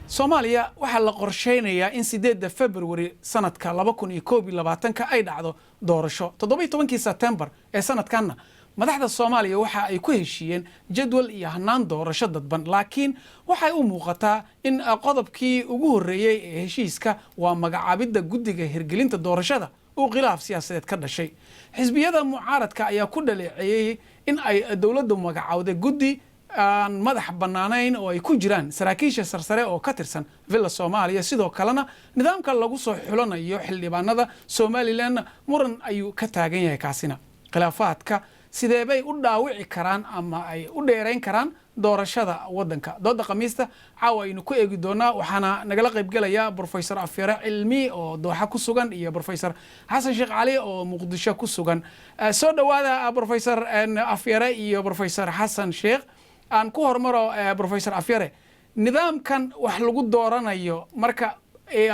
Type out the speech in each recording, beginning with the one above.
Soomaaliya waxaa la qorsheynayaa in 8 February sanadka 2021 ay dhacdo doorasho 17 September ee sanadkanna madaxda Soomaaliya waxa ay ku heshiiyeen jadwal iyo hanaan doorasho dadban laakiin waxay u muuqataa in qodobkii ugu horeeyay ee heshiiska waa magacaabidda guddiga hirgelinta doorashada oo khilaaf siyaasadeed ka dhashay xisbiyada mucaaradka ayaa ku dhaleeceeyay in ay dawladdu magacaawday guddi aan madax banaanayn oo ay ku jiraan saraakiisha sarsare oo ka tirsan villa Soomaaliya sidoo kalena nidaamka lagu soo xulanayo xildhibaanada Somaliland muran ayuu ka taagan yahay kaasina khilaafaadka sidee bay u dhaawici karaan ama ay u dheereyn karaan doorashada wadanka dooda khamiista caawa aynu ku eegi doonaa waxaana nagala qayb galaya Professor Afyare Cilmi oo Dooxa ku sugan iyo Professor Xasan Sheekh Cali oo Muqdisho ku sugan soo dhawaada Professor Afyare iyo Professor Xasan Sheekh aan ku hormaro Professor Afyare nidaamkan wax lagu dooranayo marka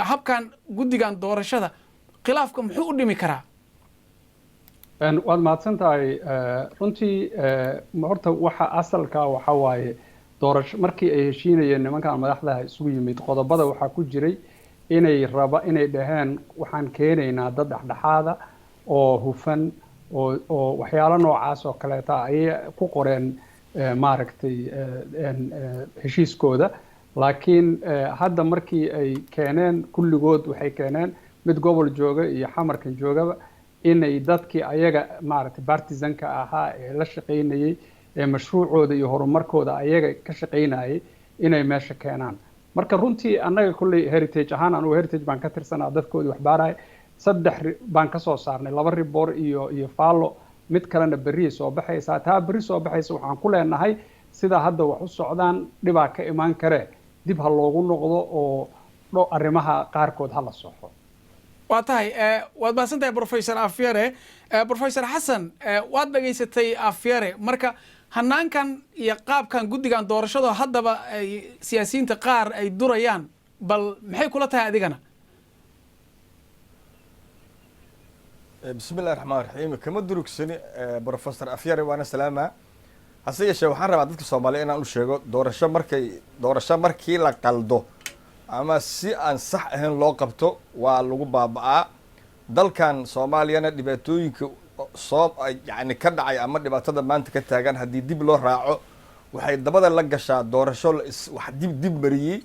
habkan guddigan doorashada khilaafka muxuu u dhimi karaa waad mahadsantahay runtii horta waxa asalka waxa waaye doorasho markii ay heshiinayeen nimankan madaxda isugu yimid qodobada waxa ku jiray inay dhaheen waxaan keenaynaa dad dhexdhexaada oo hufan oo waxyaalo noocaas oo kaleeta ay ku qoreen maaragtay heshiiskooda laakiin hadda markii ay keeneen kulligood waxay keeneen mid gobol jooga iyo xamarkan joogaba inay dadkii ayaga maaragtay partisanka ahaa ee la shaqaynayay ee mashruucooda iyo horumarkooda ayaga ka shaqaynayay inay meesha keenaan marka runtii annaga kulley heritage ahaan anugu heritage baan ka tirsanaa dadkoodii wax baaraya 3 baan ka soo saarnay 2 report iyo faallo mid kalena berri soo baxaysa taa berri soo baxaysa waxaan ku leenahay sida hadda wax u socdaan dhibaa ka imaan kare dib ha loogu noqdo oo arrimaha qaarkood ha la soxo waa tahay waad baasantahay Professor Afyare Professor Xasan waad dhageysatay Afyare marka hanaankan iyo qaabkan guddigan doorashada haddaba ay siyaasiyiinta qaar ay durayaan bal maxay kula tahay adigana بسم الله الرحمن الرحيم كما دروكسني بروفيسور أفياري وانا سلامة هسه يشي waxaan rabaa dadka Soomaaliyeed inaan u sheego doorasho markii la qaldo ama si aan sax ahayn loo qabto waa lagu baabaa dalkan Soomaaliyana dhibaatooyinka yani ka dhacay ama dhibaatada maanta ka taagan hadii dib loo raaco waxay dabada la gashaa doorasho wax dib mariyay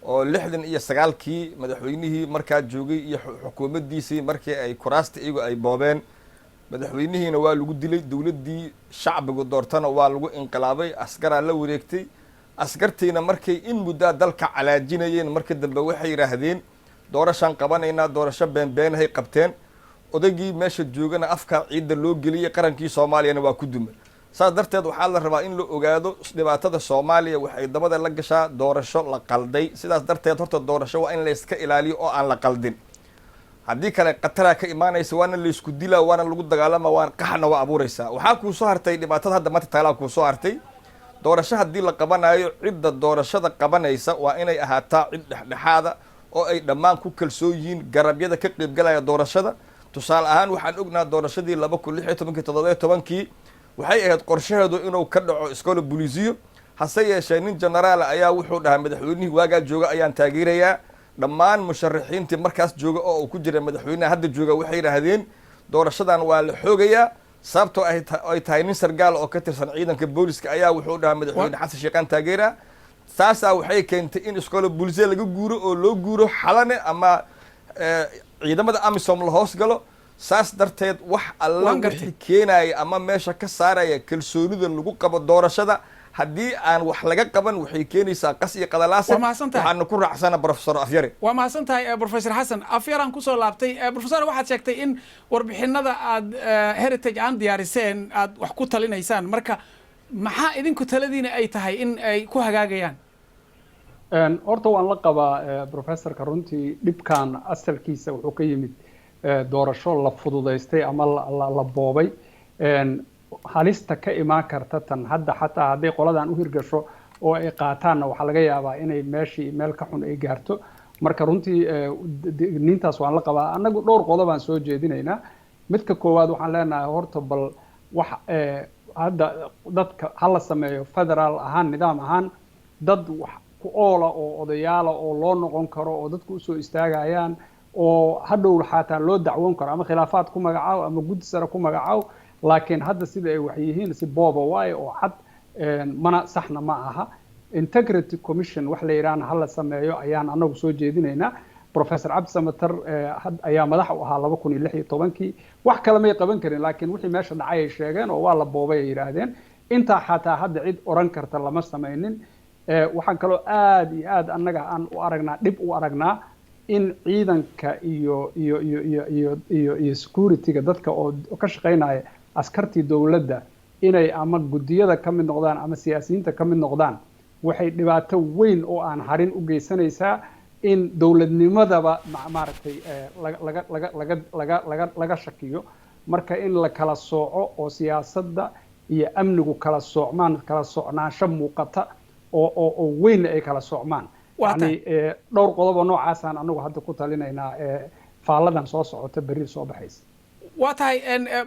oo 69kii madaxweynihii markaa joogay iyo xukuumaddiisii markii ay kuraasta iyagu ay boobeen madaxweynihiina waa lagu dilay dawladdii shacbigu doortana waa lagu inqilaabay askaraa la wareegtay askartiina markay in muddaa dalka calaajinayeen markii dambe waxay yidhaahdeen doorashaan qabanaynaa doorasho beenbeenahay qabteen odaygii meesha joogana afkaa ciidda loo geliyey qarankii Soomaaliyana waa ku dumay saas darteed waxaa la rabaa in la ogaado dhibaatada Soomaaliya waxay dabada la gashaa doorasho la qalday sidaas darteed horta doorasho waa in la iska ilaaliyo oo aan la qaldin haddii kale qatara ka imaanaysa waana la isku dilaa waana lagu dagaalamaa waan qaxna waa abuuraysaa waxaa ku soo hartay dhibaatada hadda maanta taala ku soo hartay doorasho haddii la qabanayo cidda doorashada qabanaysa waa inay ahaataa cid dhexdhexaada oo ay dhammaan ku kalsoon yihiin garabyada ka qayb galaya doorashada tusaale ahaan waxaan ognaa doorashadii 2016 waxay ahayd qorshaheedu inuu ka dhaco iskool booliisiyo hase yeeshee nin generaal ayaa wuxuu dhahay madaxweynihii waagaa jooga ayaan taageerayaa dhammaan musharaxiintii markaas jooga oo ku jira madaxweynaha hadda jooga waxay yiraahdeen doorashadan waa la xoogayaa sababtoo ay tahay nin sargaal oo ka tirsan ciidanka booliska ayaa wuxuu dhahay madaxweyne Xasan Sheekh taageera saasa waxay keentay in iskool booliisiyo laga guuro oo loo guuro xalane ama ciidamada AMISOM la hoos galo saas darteed wax alla wixii keenay ama meesha ka saaraya kalsoonida lagu qabo doorashada hadii aan wax laga qaban waxay keenaysaa qas iyo qadalaas waxaan ku raacsana Professor Afyare waa maasantahay Professor Xasan Afyare aan ku soo laabtay Professor waxaad sheegtay in warbixinada aad heritage aan diyaariseen aad wax ku talinaysaan marka maxaa idinku taladiina ay tahay in ay ku hagaagayaan horta waan la qabaa professorka runtii dhibkan asalkiisa wuxuu ka yimid doorasho la fududaystay ama la boobay halista ka imaan karta tan hadda xataa hadday qoladan u hirgasho oo ay qaataanna waxaa laga yaabaa inay meel ka xun ay gaarto marka runtii nintaas waan la qabaa annagu dhowr qodob aan soo jeedinaynaa midka koowaad waxaan leenahay horta bal wax hadda dadka hala sameeyo federaal ahaan nidaam ahaan dad ku oola oo odayaala oo loo noqon karo oo dadku usoo istaagayaan oo hadhow xataa loo dacwoon karo ama khilaafaad ku magacaabo ama guddi sare ku magacaabo laakiin hadda sida ay wax yihiin si booba waaye oo cad mana saxna ma aha integrity commission wax la yiraahdo hal la sameeyo ayaan anagu soo jeedinaynaa professor Cabdi Samatar ayaa madax u ahaa 2016 wax kale may qaban karin laakiin wixii meesha dhacay ay sheegeen oo waa la boobay ay yiraahdeen inta xataa hadda cid oran karta lama sameeynin waxaan kaloo aad iyo aad annaga aan u aragnaa dib u aragnaa in ciidanka iyo security-ga dadka oo ka shaqeynaya askartii dawladda inay ama gudiyada ka mid noqdaan ama siyaasiyiinta ka mid noqdaan waxay dhibaato weyn oo aan harin u geysanaysaa in dawladnimadaba maaragtay laga shakiyo marka in la kala sooco oo siyaasadda iyo amnigu kala socnaansho muuqata oo weyn ay kala socmaan yani dhowr qodob oo noocaasaan anagu hadda ku talinaynaa faaladan soo socota berri soo baxaysa waa tahay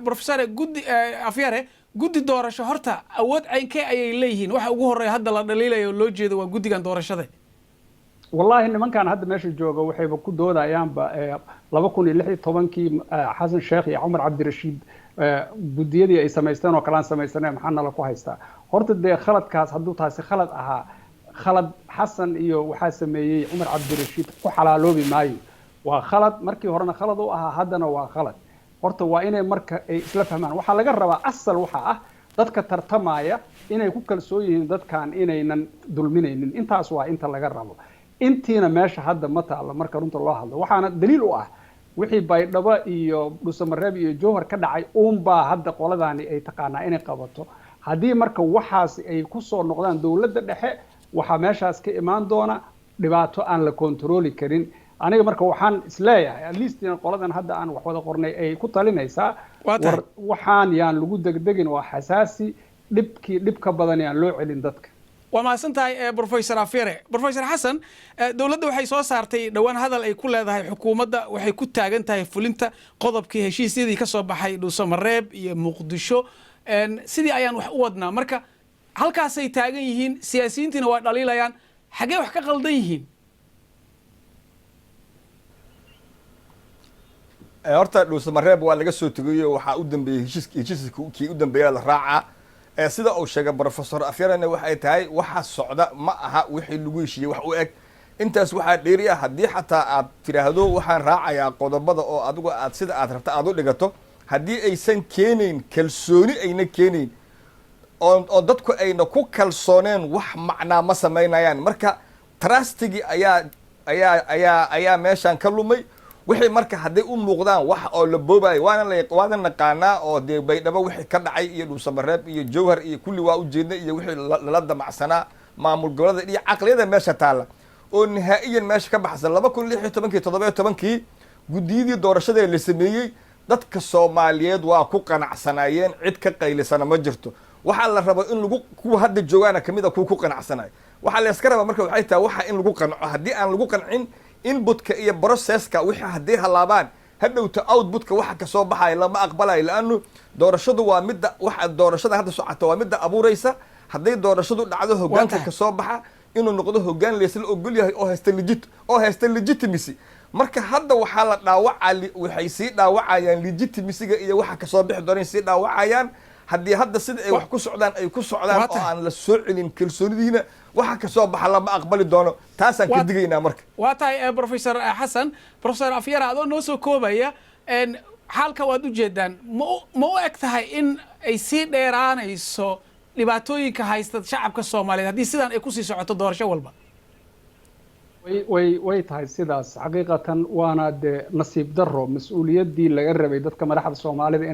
professor guddi afyare guddi doorasho horta awood caynkee ayay leeyihiin waxa ugu horeeya hadda la dhaliilayo loo jeedo waa guddigan doorashada wallahi nimankan hadda meesha jooga waxayba ku doodayaanba 2016kii xasan sheekh iyo cumar cabdirashiid guddiyadii ay samaysteen oo kalaan samaysaneen maxaa nala ku haystaa horta dee khaladkaas hadduu taasi khalad ahaa khalad xasan iyo waxaa sameeyey cumar cabdirashiid ku xalaaloobi maayo waa khalad markii horena khalad u ahaa haddana waa khalad horta waa inay marka ay isla fahmaan waxaa laga rabaa asal waxa ah dadka tartamaya inay ku kalsoon yihiin dadkan inaynan dulminaynin intaas waa inta laga rabo intiina meesha hadda ma taalo marka runta loo hadlo waxaana daliil u ah wixii baydhabo iyo dhusamareeb iyo jowhar ka dhacay uunbaa hadda qoladani ay taqaanaa inay qabato haddii marka waxaas ay ku soo noqdaan dawladda dhexe waxaa meeshaas ka imaan doona dhibaato aan la kontrooli karin aniga marka waxaan isleeyahay at least qoladan hadda aan wax wada qornay ay ku talinaysaa war waxaan yaan lagu degdegin waa xasaasi dhibka badan yaan loo celin dadka waa mahadsan tahay professor afyare professor xasan dawladda waxay soo saartay dhowaan hadal ay ku leedahay xukuumadda waxay ku taagan tahay fulinta qodobkii heshiisyadii ka soo baxay dhuusamareeb iyo muqdisho sidii ayaan wax u wadnaa marka halkaasay taagan yihiin siyaasiyiintiina waa dhaliilayaan xaggee wax ka qaldan yihiin horta dhuusamareeb waa laga soo tegayo waxaa u dambeeyey heshiiskii u dambeeya la raacaa sida uu sheegay professor afyarena waxay tahay waxa socda ma aha wixii lagu heshiiyey wax u eg intaas waxaa dheeri ah haddii xataa aad tidhaahdo waxaan raacayaa qodobada oo adigu aad sida aad rabta aad u dhigato haddii aysan keenayn kalsooni ayna keenayn oo dadku ayna ku kalsooneen wax macnaa ma samaynayaan marka trustigii ayaa meeshaan ka lumay wixii marka hadday u muuqdaan wax oo la boobayo waana naqaanaa oo dee baydhabo wixii ka dhacay iyo dhuusamareeb iyo jowhar iyo kulli waa ujeedna iyo wixii lala damacsanaa maamul gobolada iyo caqliyada meesha taalla oo nihaa'iyan meesha ka baxsan 2016 guddiyadii doorashada la sameeyey dadka Soomaaliyeed waa ku qanacsanaayeen cid ka qaylisana ma jirto waxa la rabo in lagu kuwa hadda joogaana kamida ku qanacsanay waxa la iska raba marka waxay tahay waxa in lagu qanco haddii aan lagu qancin inputka iyo processka wixii haddii halaabaan hadhowta outputka waxa ka soo baxay lama aqbalayo laanu doorashadu waa midda waxa doorashada hadda socota waa midda abuuraysa haddii doorashadu dhacdo hoggaanka ka soo baxa inuu noqdo hoggaan leesla ogol yahay oo haysta legitimacy marka hadda waxaa la dhaawacay waxay sii dhaawacayaan legitimacy-ga iyo waxa ka soo bixi doonay sii dhaawacayaan haddii hadda sida ay wax ku socdaan oo aan la soo celin kalsoonidiina waxa ka soo baxa lama aqbali doono taasaan ka digaynaa marka waa tahay professor xasan professor afyara adoo noo soo koobaya xaalka waad u jeedaan ma u eg tahay in ay sii dheeraanayso dhibaatooyinka haysta shacabka Soomaaliyeed haddii sidaan ay ku sii socoto doorasho walba way tahay sidaas xaqiiqatan waana de nasiib darro mas'uuliyaddii laga rabay dadka madaxda Soomaalida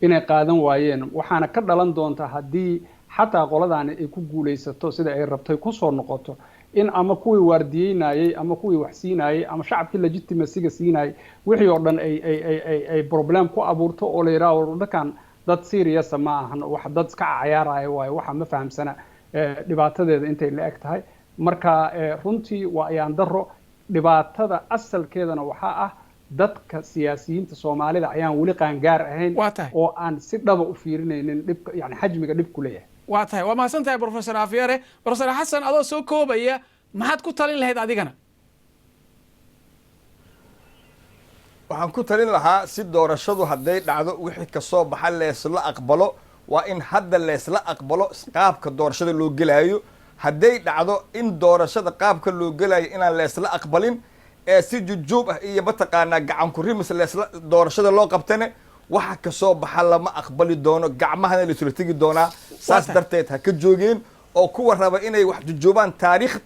inay qaadan waayeen waxaana ka dhalan doonta haddii xataa qoladani ay ku guulaysato sida ay rabtay ku soo noqoto in ama kuwii waardiyeynayay ama kuwii wax siinayay ama shacabkii legitimacy-ga siinayay wixii oo dhan ay problem ku abuurto oo la yiraahdo dadkan dad serious ma ahan wax dad iska cayaaraya waayo waxa ma fahamsana dhibaatadeeda intay la eg tahay marka runtii waa ayaan darro dhibaatada asalkeedana waxaa ah dadka siyaasiyiinta Soomaalida ayaan wali qaangaar ahayn oo aan si dhaba u fiirinaynin dhibka yani xajmiga dhibku leeyahay waa tahay waa mahadsan tahay professor afyare. professor xasan adoo soo koobaya maxaad ku talin lahayd adigana? waxaan ku talin lahaa si doorashadu hadday dhacdo wixii kasoo baxa leesla aqbalo waa in hadda leesla aqbalo qaabka doorashada loo gelaayo. hadday dhacdo in doorashada qaabka loo gelayo inaan leesla aqbalin ee si jujuub ah iyo mataqaanaa gacan ku rimis leesla doorashada loo qabtane waxa kasoo baxa lama aqbali doono, gacmahana laisula tegi doonaa. saas darteed ha ka joogeen oo kuwa raba inay wax jujuubaan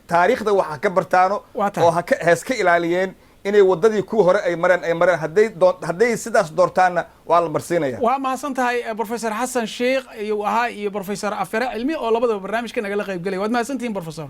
taariikhda waxa ka bartaano oo hees ka ilaaliyeen inay wadadii kuwa hore ay mareen hadday sidaas doortaanna waa la marsiinaya. waa mahadsan tahay professor xasan sheekh iyo professor afyare cilmi oo labadaba barnaamijka nagala qayb galay. waad mahadsantihiin professor.